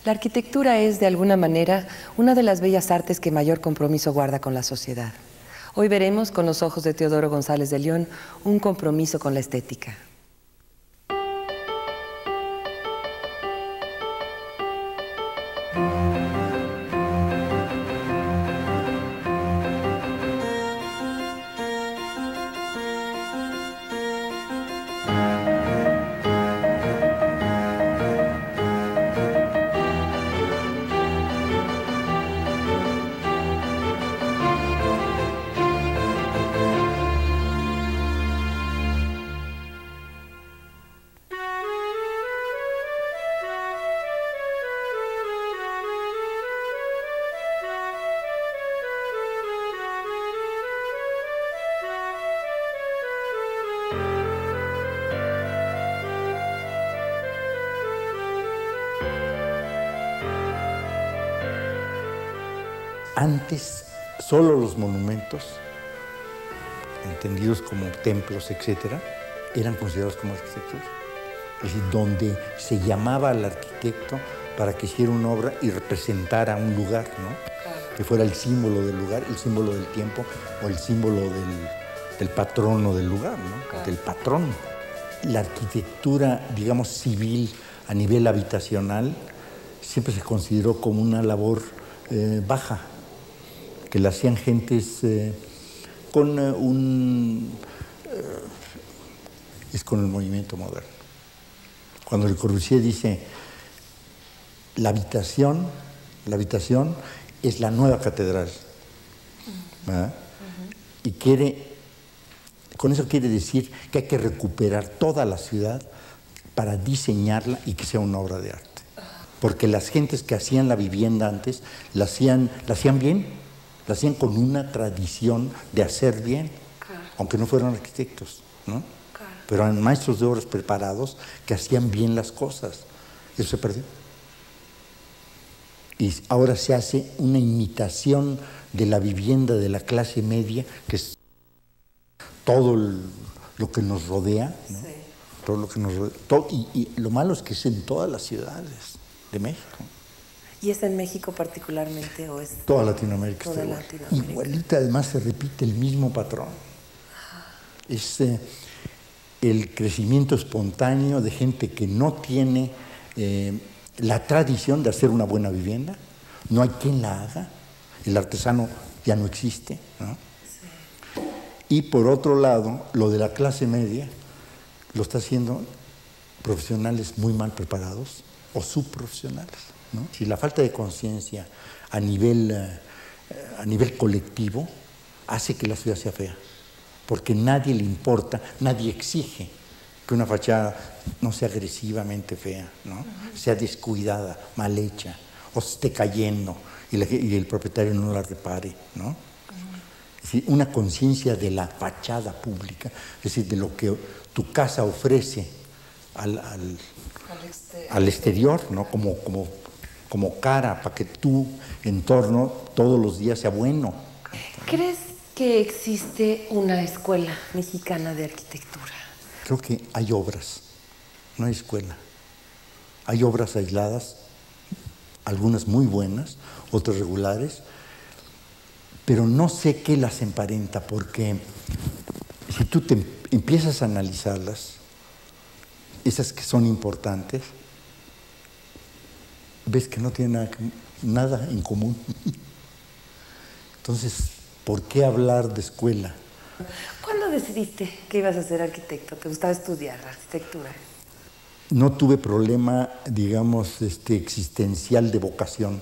La arquitectura es, de alguna manera, una de las bellas artes que mayor compromiso guarda con la sociedad. Hoy veremos, con los ojos de Teodoro González de León, un compromiso con la estética. Antes, solo los monumentos, entendidos como templos, etcétera, eran considerados como arquitectura. Es decir, donde se llamaba al arquitecto para que hiciera una obra y representara un lugar, ¿no? Claro. Que fuera el símbolo del lugar, el símbolo del tiempo o el símbolo del patrono del lugar, ¿no? Claro. Del patrón. La arquitectura, digamos, civil a nivel habitacional siempre se consideró como una labor baja, que la hacían gentes con es con el movimiento moderno. Cuando Le Corbusier dice la habitación es la nueva catedral, ¿verdad? Y con eso quiere decir que hay que recuperar toda la ciudad para diseñarla y que sea una obra de arte. Porque las gentes que hacían la vivienda antes la hacían bien. Lo hacían con una tradición de hacer bien, claro. Aunque no fueran arquitectos, ¿no? Claro. Pero eran maestros de obras preparados que hacían bien las cosas. Eso se perdió. Y ahora se hace una imitación de la vivienda de la clase media, que es todo lo que nos rodea, ¿no? Sí. Todo lo que nos rodea. Y lo malo es que es en todas las ciudades de México. ¿Y es en México particularmente o es...? Toda Latinoamérica. Toda Latinoamérica. Igualita, además se repite el mismo patrón. Es el crecimiento espontáneo de gente que no tiene la tradición de hacer una buena vivienda. No hay quien la haga. El artesano ya no existe, ¿no? Sí. Y por otro lado, lo de la clase media lo está haciendo profesionales muy mal preparados o subprofesionales, ¿no? Si la falta de conciencia a nivel colectivo hace que la ciudad sea fea, porque nadie le importa, nadie exige que una fachada no sea agresivamente fea, ¿no? Sea descuidada, mal hecha, o se esté cayendo y el propietario no la repare, ¿no? Es decir, una conciencia de la fachada pública, es decir, de lo que tu casa ofrece al exterior, ¿no? Como cara, para que tu entorno todos los días sea bueno. ¿Crees que existe una escuela mexicana de arquitectura? Creo que hay obras, no hay escuela. Hay obras aisladas, algunas muy buenas, otras regulares, pero no sé qué las emparenta, porque si tú te empiezas a analizarlas, esas que son importantes, ves que no tienen nada en común. Entonces, ¿por qué hablar de escuela? ¿Cuándo decidiste que ibas a ser arquitecto? ¿Te gustaba estudiar arquitectura? No tuve problema, digamos, existencial de vocación,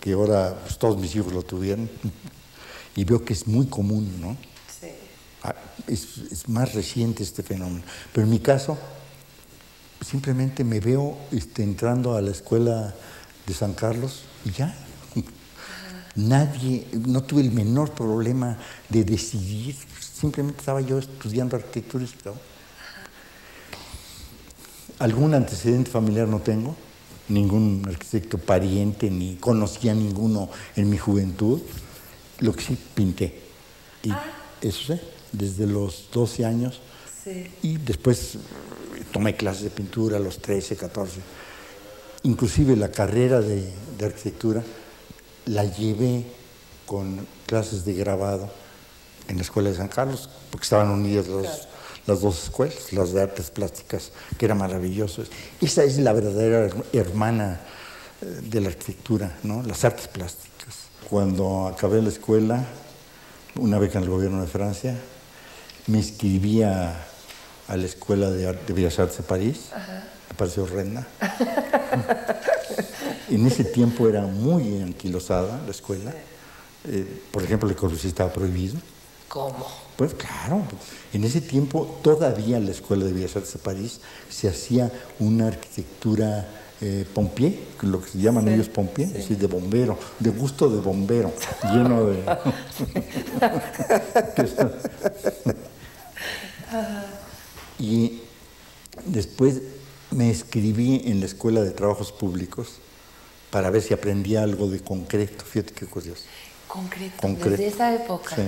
que ahora pues, todos mis hijos lo tuvieron, y veo que es muy común, ¿no? Sí. Es más reciente este fenómeno. Pero en mi caso, simplemente me veo entrando a la escuela de San Carlos y ya. No tuve el menor problema de decidir, simplemente estaba yo estudiando arquitectura y todo. Algún antecedente familiar no tengo, ningún arquitecto pariente, ni conocía a ninguno en mi juventud. Lo que sí, pinté. Y eso sé, desde los 12 años. Sí. Y después tomé clases de pintura a los 13, 14. Inclusive la carrera de arquitectura la llevé con clases de grabado en la Escuela de San Carlos, porque estaban unidas las dos escuelas, las de artes plásticas, que era maravilloso. Esa es la verdadera hermana de la arquitectura, ¿no? Las artes plásticas. Cuando acabé la escuela, una beca en el gobierno de Francia, me inscribí a la Escuela de Bellas Artes de París. Ajá. Me pareció horrenda. En ese tiempo era muy anquilosada la escuela. Por ejemplo, Le Corbusier estaba prohibido. ¿Cómo? Pues claro, en ese tiempo todavía en la Escuela de Bellas Artes de París se hacía una arquitectura pompier, lo que se llaman ellos pompier, es decir, de bombero, de gusto de bombero, lleno de... Y después me inscribí en la Escuela de Trabajos Públicos para ver si aprendía algo de concreto. Fíjate qué curioso. Concreto. Desde esa época. Sí.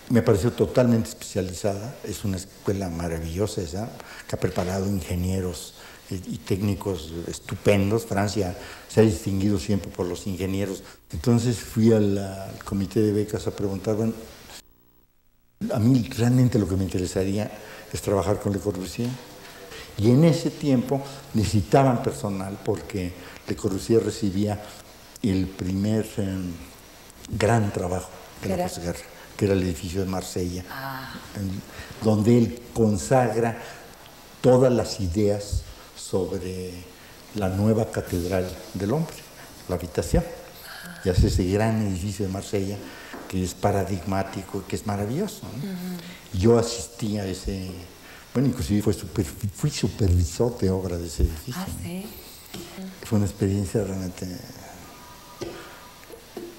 Me pareció totalmente especializada. Es una escuela maravillosa esa, que ha preparado ingenieros y técnicos estupendos. Francia se ha distinguido siempre por los ingenieros. Entonces fui al comité de becas a preguntar, bueno, a mí realmente lo que me interesaría es trabajar con Le Corbusier. Y en ese tiempo necesitaban personal porque Le Corbusier recibía el primer gran trabajo de la posguerra, que era el edificio de Marsella, donde él consagra todas las ideas sobre la nueva catedral del hombre, la habitación. Y hace ese gran edificio de Marsella que es paradigmático, que es maravilloso, ¿no? Yo asistí a ese, bueno, inclusive fui supervisor de obra de ese edificio. ¿Sí? Fue una experiencia realmente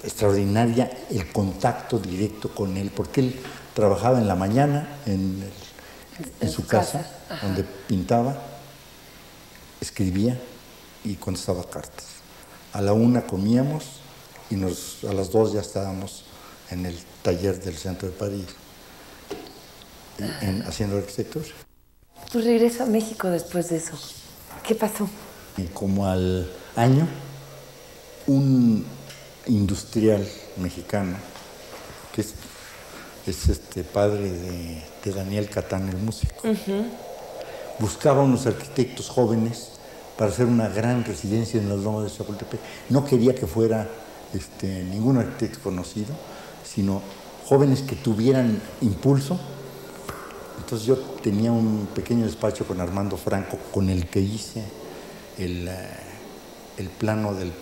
extraordinaria, el contacto directo con él, porque él trabajaba en la mañana en su casa, donde pintaba, escribía y contestaba cartas. A la 1 comíamos y a las 2 ya estábamos en el taller del centro de París, haciendo arquitectura. ¿Tu regreso a México después de eso? ¿Qué pasó? Y como al año, un industrial mexicano, que es padre de Daniel Catán, el músico, buscaba unos arquitectos jóvenes para hacer una gran residencia en las lomas de Chapultepec. No quería que fuera ningún arquitecto conocido, sino jóvenes que tuvieran impulso. Entonces yo tenía un pequeño despacho con Armando Franco, con el que hice el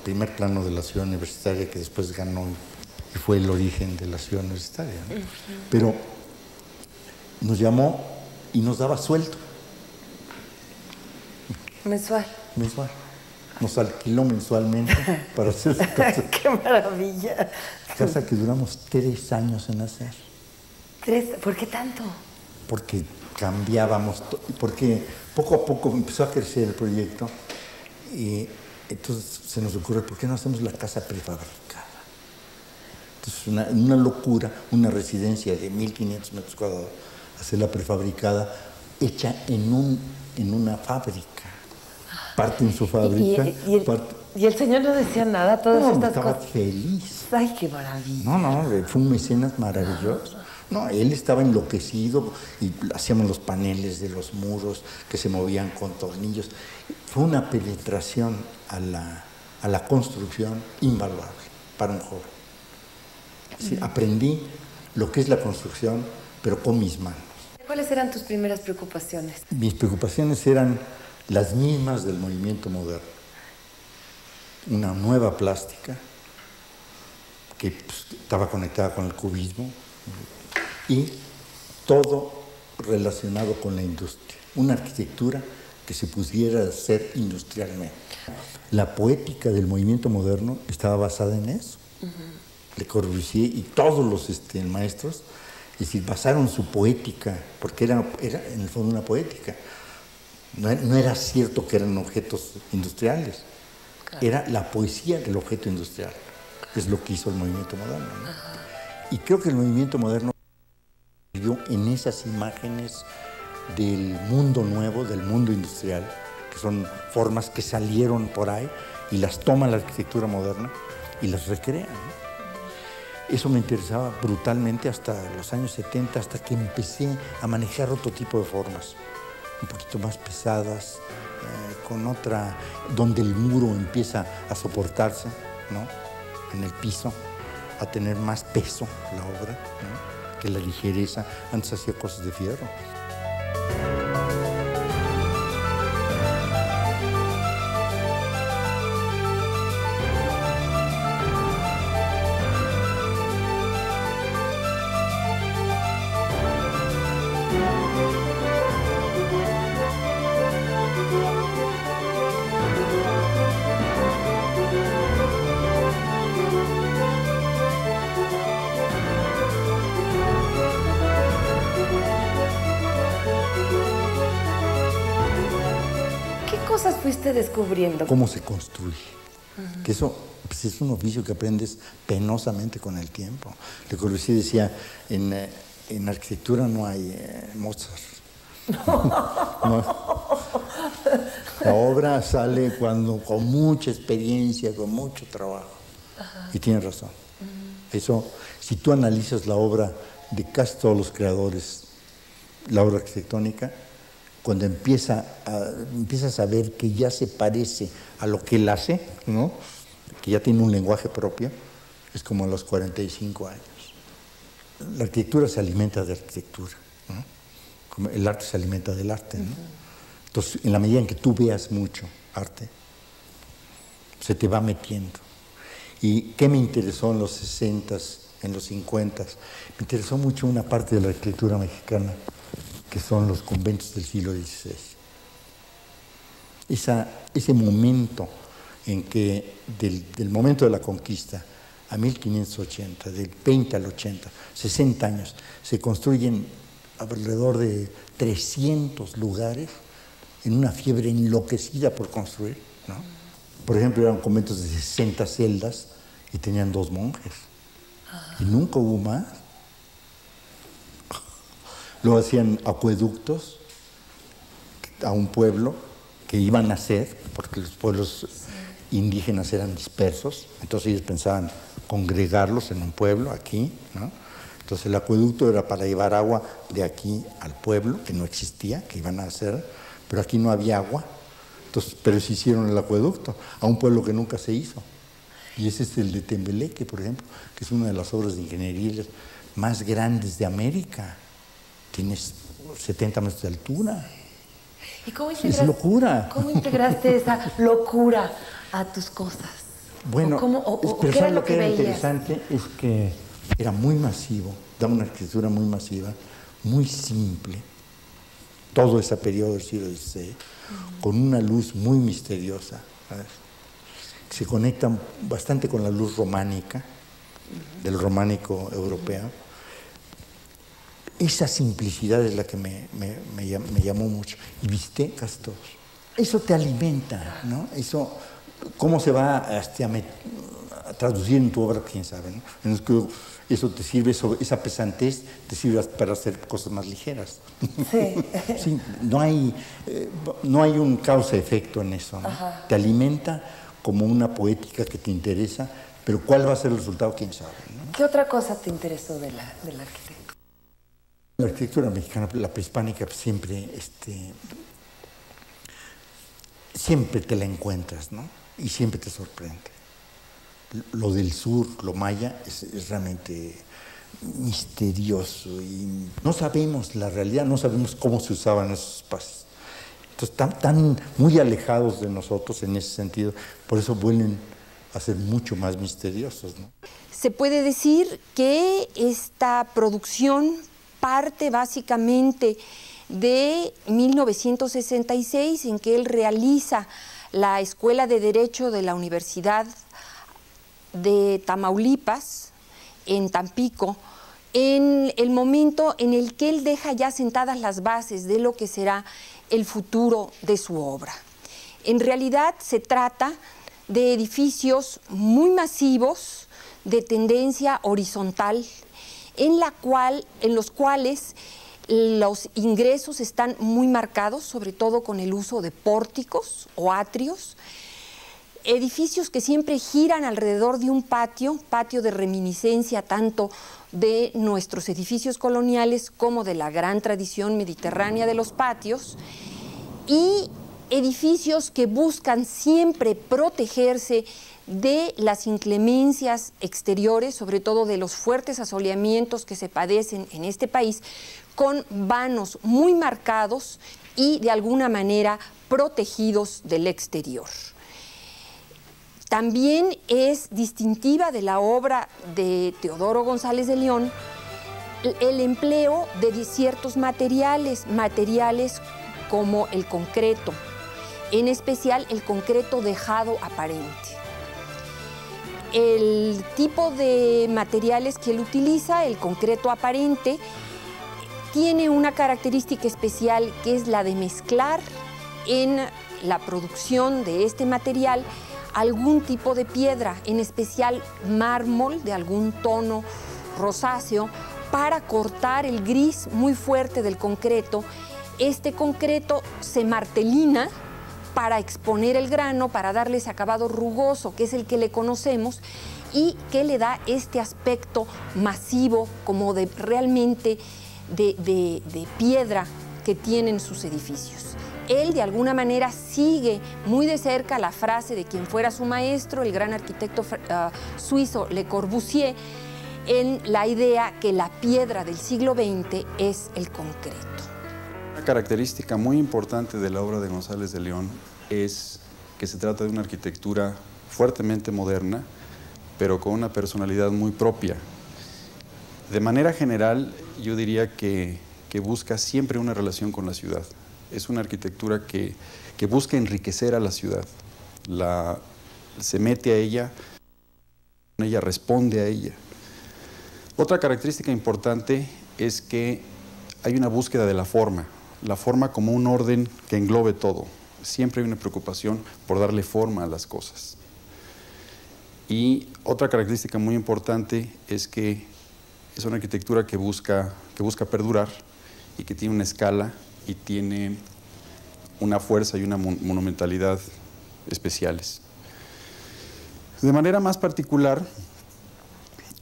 primer plano de la ciudad universitaria, que después ganó y fue el origen de la ciudad universitaria, ¿no? Pero nos llamó y nos daba sueldo. Mensual. Nos alquiló mensualmente para hacer su casa. ¡Qué maravilla! Casa que duramos 3 años en hacer. ¿3? ¿Por qué tanto? Porque cambiábamos, porque poco a poco empezó a crecer el proyecto y entonces se nos ocurre, ¿por qué no hacemos la casa prefabricada? Entonces una locura, una residencia de 1.500 metros cuadrados, hacerla prefabricada, hecha en una fábrica. Parte en su fábrica. ¿Y el señor no decía nada? Todas estas estaba cosas. feliz. ¡Ay, qué maravilla! No, fue un mecenas maravilloso. No, él estaba enloquecido y hacíamos los paneles de los muros que se movían con tornillos. Fue una penetración a la construcción invaluable para un joven. Sí, aprendí lo que es la construcción, pero con mis manos. ¿Cuáles eran tus primeras preocupaciones? Mis preocupaciones eran las mismas del movimiento moderno. Una nueva plástica que estaba conectada con el cubismo y todo relacionado con la industria. Una arquitectura que se pudiera hacer industrialmente. La poética del movimiento moderno estaba basada en eso. Le Corbusier y todos los maestros, es decir, basaron su poética, porque era en el fondo una poética. No era cierto que eran objetos industriales, era la poesía del objeto industrial. Es lo que hizo el movimiento moderno, ¿no? Y creo que el movimiento moderno vivió en esas imágenes del mundo nuevo, del mundo industrial, que son formas que salieron por ahí y las toma la arquitectura moderna y las recrea, ¿no? Eso me interesaba brutalmente hasta los años 70, hasta que empecé a manejar otro tipo de formas, un poquito más pesadas, con otra, donde el muro empieza a soportarse, ¿no?, en el piso, a tener más peso la obra, ¿no?, que la ligereza. Antes hacía cosas de fierro. ¿Qué cosas fuiste descubriendo? ¿Cómo se construye? Que eso pues, es un oficio que aprendes penosamente con el tiempo. Le Corbusier decía, en arquitectura no hay Mozart. No. La obra sale cuando con mucha experiencia, con mucho trabajo. Y tiene razón. Eso, si tú analizas la obra de casi todos los creadores, la obra arquitectónica, cuando empiezas a ver que ya se parece a lo que él hace, ¿no?, que ya tiene un lenguaje propio, es como a los 45 años. La arquitectura se alimenta de arquitectura, ¿no?, como el arte se alimenta del arte, ¿no? Entonces, en la medida en que tú veas mucho arte, se te va metiendo. ¿Y qué me interesó en los 60s, en los 50s? Me interesó mucho una parte de la arquitectura mexicana, que son los conventos del siglo XVI. Ese momento en que del momento de la conquista a 1580, del 20 al 80, 60 años, se construyen alrededor de 300 lugares en una fiebre enloquecida por construir, ¿no? Por ejemplo, eran conventos de 60 celdas y tenían 2 monjes. Y nunca hubo más. Luego hacían acueductos a un pueblo que iban a hacer, porque los pueblos indígenas eran dispersos, entonces ellos pensaban congregarlos en un pueblo, aquí, ¿no? Entonces el acueducto era para llevar agua de aquí al pueblo, que no existía, que iban a hacer, pero aquí no había agua, entonces, pero se hicieron el acueducto a un pueblo que nunca se hizo. Y ese es el de Tembeleque, por ejemplo, que es una de las obras de ingeniería más grandes de América. Tienes 70 metros de altura. ¿Y cómo es locura. ¿Cómo integraste esa locura a tus cosas? Bueno, ¿qué era lo que era veías? interesante es que era muy masivo, daba una arquitectura muy masiva, muy simple, todo ese periodo del siglo XVI, con una luz muy misteriosa, ¿sabes? Se conecta bastante con la luz románica, del románico europeo. Esa simplicidad es la que me llamó mucho. Y visité casi todos. Eso te alimenta, ¿no? Eso, ¿cómo se va a traducir en tu obra? Quién sabe, ¿no? Eso te sirve, esa pesantez te sirve para hacer cosas más ligeras. Sí. Sí, no hay un causa-efecto en eso, ¿no? Te alimenta como una poética que te interesa, pero ¿cuál va a ser el resultado? Quién sabe, ¿no? ¿Qué otra cosa te interesó de la arquitectura? La arquitectura mexicana, la prehispánica, siempre te la encuentras, ¿no? Y siempre te sorprende. Lo del sur, lo maya, es realmente misterioso y no sabemos la realidad, no sabemos cómo se usaban esos espacios. Entonces, están muy alejados de nosotros en ese sentido, por eso vuelven a ser mucho más misteriosos, ¿no? Se puede decir que esta producción parte básicamente de 1966, en que él realiza la Escuela de Derecho de la Universidad de Tamaulipas, en Tampico, en el momento en el que él deja ya sentadas las bases de lo que será el futuro de su obra. En realidad se trata de edificios muy masivos, de tendencia horizontal, en los cuales Los ingresos están muy marcados, sobre todo con el uso de pórticos o atrios, edificios que siempre giran alrededor de un patio de reminiscencia tanto de nuestros edificios coloniales como de la gran tradición mediterránea de los patios, y edificios que buscan siempre protegerse de las inclemencias exteriores, sobre todo de los fuertes asoleamientos que se padecen en este país, con vanos muy marcados y de alguna manera protegidos del exterior. También es distintiva de la obra de Teodoro González de León el empleo de ciertos materiales como el concreto, en especial el concreto dejado aparente. El tipo de materiales que él utiliza, el concreto aparente, tiene una característica especial que es la de mezclar en la producción de este material algún tipo de piedra, en especial mármol de algún tono rosáceo, para cortar el gris muy fuerte del concreto. Este concreto se martelina para exponer el grano, para darle ese acabado rugoso, que es el que le conocemos, y que le da este aspecto masivo, como de realmente de piedra que tienen sus edificios. Él de alguna manera sigue muy de cerca la frase de quien fuera su maestro, el gran arquitecto suizo Le Corbusier, en la idea que la piedra del siglo XX es el concreto. Una característica muy importante de la obra de González de León es que se trata de una arquitectura fuertemente moderna, pero con una personalidad muy propia. De manera general, yo diría que busca siempre una relación con la ciudad. Es una arquitectura que busca enriquecer a la ciudad. Se mete a ella responde a ella. Otra característica importante es que hay una búsqueda de la forma como un orden que englobe todo. Siempre hay una preocupación por darle forma a las cosas. Y otra característica muy importante es que es una arquitectura que busca perdurar y que tiene una escala y tiene una fuerza y una monumentalidad especiales. De manera más particular,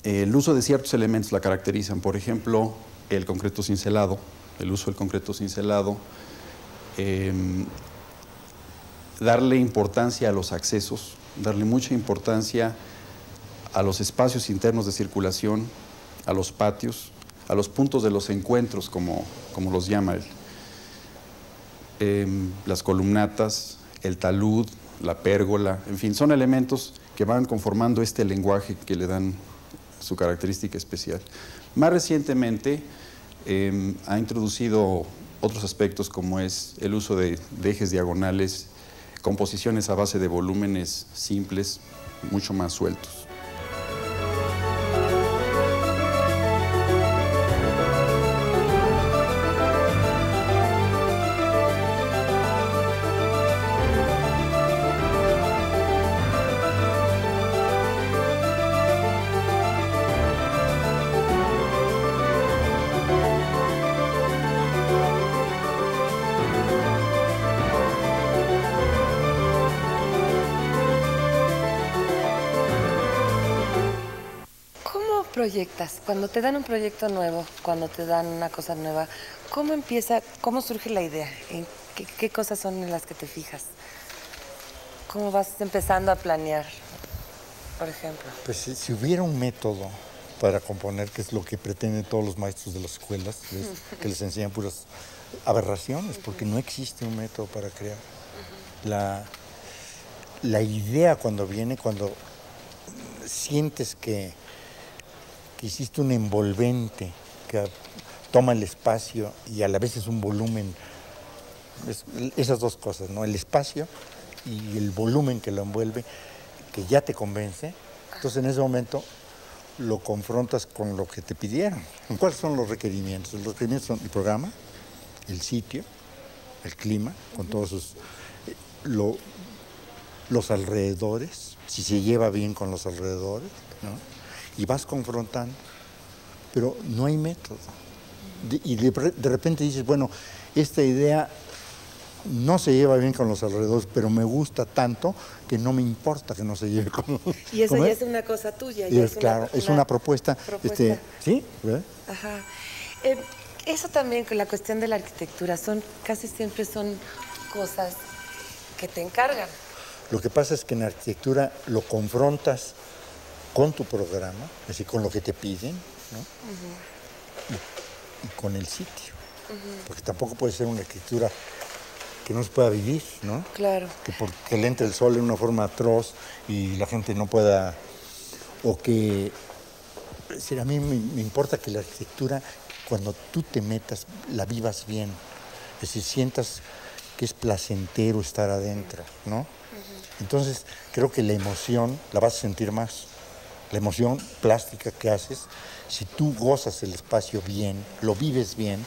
el uso de ciertos elementos la caracterizan. Por ejemplo, el concreto cincelado, el uso del concreto cincelado, darle importancia a los accesos, darle mucha importancia a los espacios internos de circulación, a los patios, a los puntos de los encuentros, como los llama él. Las columnatas, el talud, la pérgola, en fin, son elementos que van conformando este lenguaje que le dan su característica especial. Más recientemente ha introducido otros aspectos como es el uso de ejes diagonales, composiciones a base de volúmenes simples, mucho más sueltos. Proyectas, cuando te dan un proyecto nuevo, cuando te dan una cosa nueva, cómo surge la idea? ¿En qué cosas son en las que te fijas? ¿Cómo vas empezando a planear, por ejemplo? Pues si hubiera un método para componer, que es lo que pretenden todos los maestros de las escuelas, que les enseñan puras aberraciones, porque no existe un método para crear. La idea cuando viene, cuando sientes que hiciste un envolvente que toma el espacio y a la vez es un volumen, esas dos cosas, ¿no? El espacio y el volumen que lo envuelve, que ya te convence. Entonces en ese momento lo confrontas con lo que te pidieron. ¿Cuáles son los requerimientos? Los requerimientos son el programa, el sitio, el clima, con todos los alrededores, si se lleva bien con los alrededores, ¿no? Y vas confrontando, pero no hay método. de repente dices, bueno, esta idea no se lleva bien con los alrededores, pero me gusta tanto que no me importa que no se lleve con los... Y eso ya es una cosa tuya. Y claro, es una propuesta. ¿Sí? ¿Verdad? Ajá. Eso también con la cuestión de la arquitectura, casi siempre son cosas que te encargan. Lo que pasa es que en la arquitectura lo confrontas con tu programa, es decir, con lo que te piden, ¿no? Y con el sitio. Porque tampoco puede ser una arquitectura que no se pueda vivir, ¿no? Claro. Que le entre el sol en una forma atroz y la gente no pueda... O que... Es decir, a mí me importa que la arquitectura, cuando tú te metas, la vivas bien. Es decir, sientas que es placentero estar adentro, ¿no? Entonces, creo que la emoción la vas a sentir más. La emoción plástica que haces, si tú gozas el espacio bien, lo vives bien,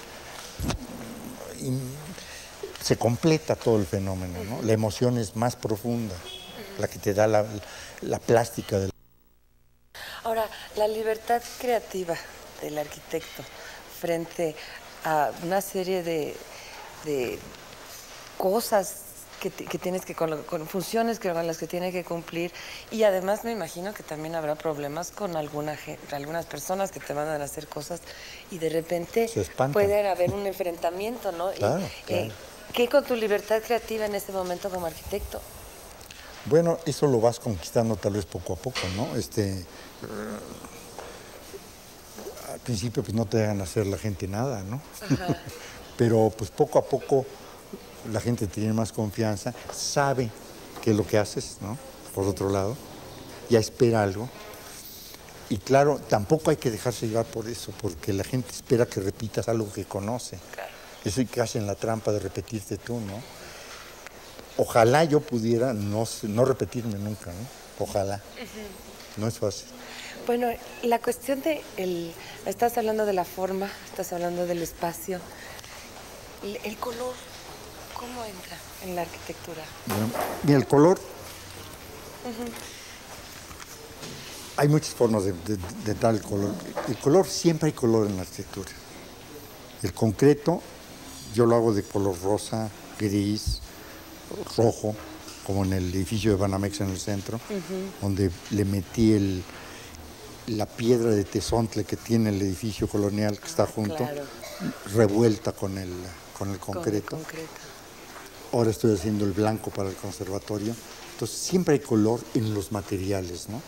se completa todo el fenómeno, ¿no? La emoción es más profunda, la que te da la plástica del... Ahora, la libertad creativa del arquitecto frente a una serie de cosas que tienes que, con funciones con las que tiene que cumplir, y además me imagino que también habrá problemas con algunas personas que te mandan a hacer cosas y de repente puede haber un enfrentamiento, ¿no? Claro, claro. ¿Qué con tu libertad creativa en ese momento como arquitecto? Bueno, eso lo vas conquistando tal vez poco a poco, ¿no? Al principio pues no te dejan hacer la gente nada, ¿no? Pero pues poco a poco la gente tiene más confianza, sabe qué es lo que haces, ¿no? Por otro lado, ya espera algo. Y claro, tampoco hay que dejarse llevar por eso, porque la gente espera que repitas algo que conoce. Claro. Eso es que hacen la trampa de repetirte tú, ¿no? Ojalá yo pudiera no repetirme nunca, ¿no? Ojalá. No es fácil. Bueno, la cuestión estás hablando de la forma, estás hablando del espacio. El color, ¿cómo entra en la arquitectura? Bueno, mira, el color... Hay muchas formas de dar el color. El color, siempre hay color en la arquitectura. El concreto, yo lo hago de color rosa, gris, rojo, como en el edificio de Banamex en el centro, donde le metí la piedra de tezontle que tiene el edificio colonial que está junto, claro, revuelta con el concreto. Ahora estoy haciendo el blanco para el conservatorio. Entonces siempre hay color en los materiales, ¿no?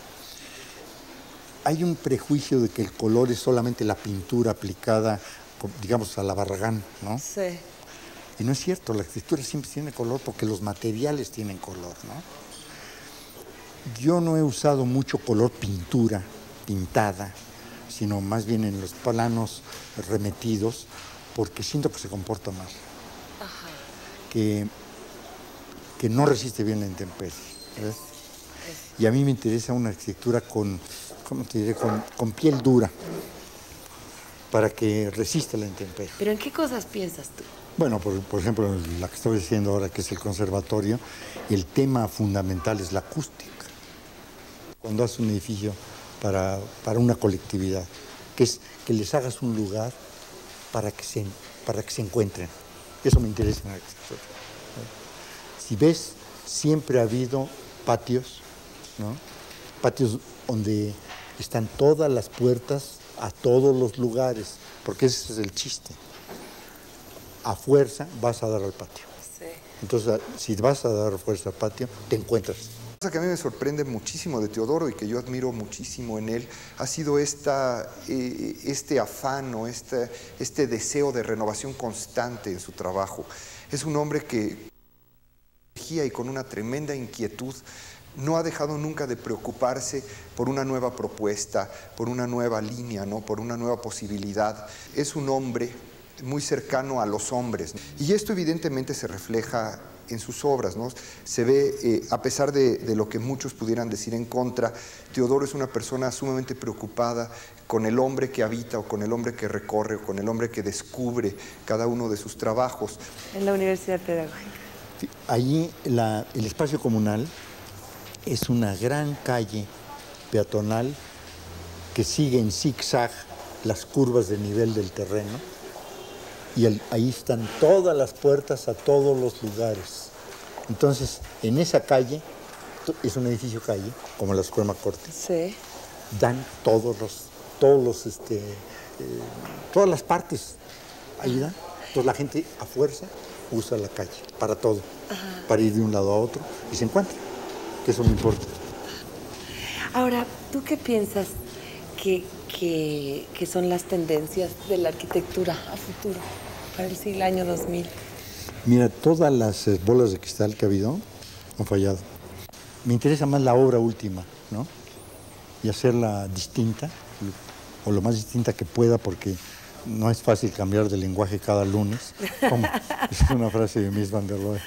Hay un prejuicio de que el color es solamente la pintura aplicada, digamos, a la Barragán, ¿no? Sí. Y no es cierto, la arquitectura siempre tiene color porque los materiales tienen color, ¿no? Yo no he usado mucho color pintada, sino más bien en los planos remetidos, porque siento que se comporta mal. Ajá. Que no resiste bien la intemperie, ¿ves? Y a mí me interesa una arquitectura con piel dura, para que resista la intemperie. ¿Pero en qué cosas piensas tú? Bueno, por ejemplo, la que estoy diciendo ahora, que es el conservatorio, el tema fundamental es la acústica. Cuando haces un edificio para una colectividad, que es que les hagas un lugar para que se encuentren. Eso me interesa en la arquitectura. Si ves, siempre ha habido patios, ¿no? Patios donde están todas las puertas a todos los lugares, porque ese es el chiste. A fuerza vas a dar al patio. Sí. Entonces, si vas a dar fuerza al patio, te encuentras. Una cosa que a mí me sorprende muchísimo de Teodoro y que yo admiro muchísimo en él ha sido este afán o este deseo de renovación constante en su trabajo. Es un hombre que y con una tremenda inquietud no ha dejado nunca de preocuparse por una nueva propuesta, por una nueva línea, ¿no? Por una nueva posibilidad. Es un hombre muy cercano a los hombres. Y esto evidentemente se refleja en sus obras, ¿no? Se ve, a pesar de lo que muchos pudieran decir en contra, Teodoro es una persona sumamente preocupada con el hombre que habita o con el hombre que recorre o con el hombre que descubre cada uno de sus trabajos. En la Universidad Pedagógica. Allí el espacio comunal es una gran calle peatonal que sigue en zigzag las curvas de nivel del terreno y ahí están todas las puertas a todos los lugares. Entonces, en esa calle, es un edificio calle, como la Suprema Corte, Sí. dan todas las partes. Ahí dan. Entonces la gente a fuerza usa la calle para todo, para ir de un lado a otro y se encuentra, que eso no importa. Ahora, ¿tú qué piensas que son las tendencias de la arquitectura a futuro para el año 2000? Mira, todas las bolas de cristal que ha habido han fallado. Me interesa más la obra última, ¿no? Y hacerla distinta, o lo más distinta que pueda, porque no es fácil cambiar de lenguaje cada lunes. Como es una frase de Mies van der Rohe.